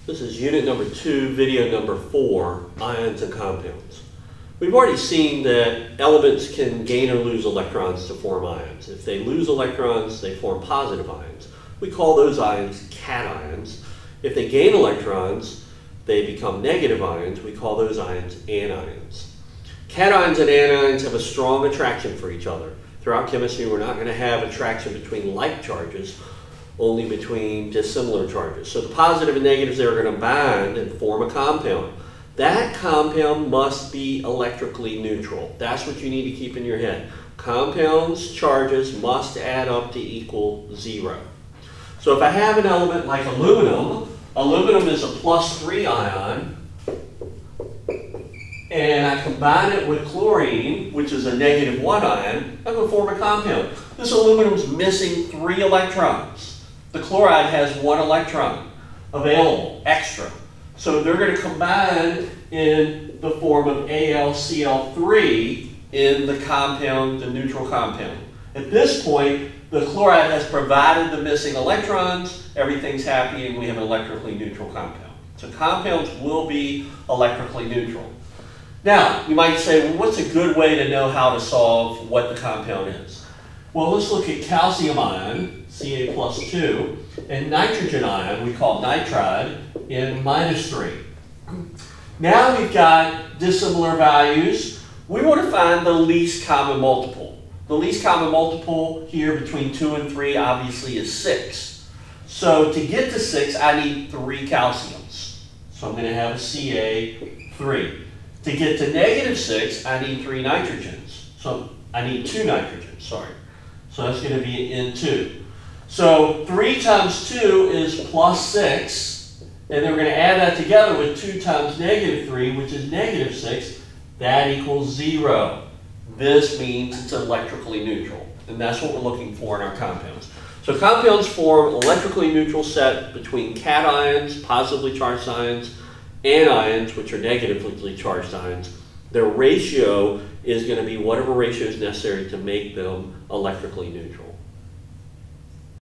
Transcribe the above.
This is unit number 2, video number 4, ions and compounds. We've already seen that elements can gain or lose electrons to form ions. If they lose electrons, they form positive ions. We call those ions cations. If they gain electrons, they become negative ions. We call those ions anions. Cations and anions have a strong attraction for each other. Throughout chemistry, we're not going to have attraction between like charges, only between dissimilar charges. So the positive and negatives there are going to bind and form a compound. That compound must be electrically neutral. That's what you need to keep in your head. Compounds' charges must add up to equal 0. So if I have an element like aluminum, aluminum is a +3 ion, and I combine it with chlorine, which is a -1 ion, I'm going to form a compound. This aluminum is missing 3 electrons. The chloride has 1 electron available, extra. So they're going to combine in the form of AlCl3 in the compound, the neutral compound. At this point, the chloride has provided the missing electrons, everything's happy, and we have an electrically neutral compound. So compounds will be electrically neutral. Now, you might say, well, what's a good way to know how to solve what the compound is? Well, let's look at calcium ion, Ca+2, and nitrogen ion, we call nitride, in -3. Now we've got dissimilar values. We want to find the least common multiple. The least common multiple here between 2 and 3 obviously is 6. So to get to 6, I need 3 calciums. So I'm going to have a Ca3. To get to -6, I need 3 nitrogens. So I need 2 nitrogens, sorry. So that's going to be N2. So 3 times 2 is +6, and then we're going to add that together with 2 times -3, which is -6. That equals 0. This means it's electrically neutral, and that's what we're looking for in our compounds. So compounds form electrically neutral set between cations, positively charged ions, anions, which are negatively charged ions. Their ratio is going to be whatever ratio is necessary to make them electrically neutral.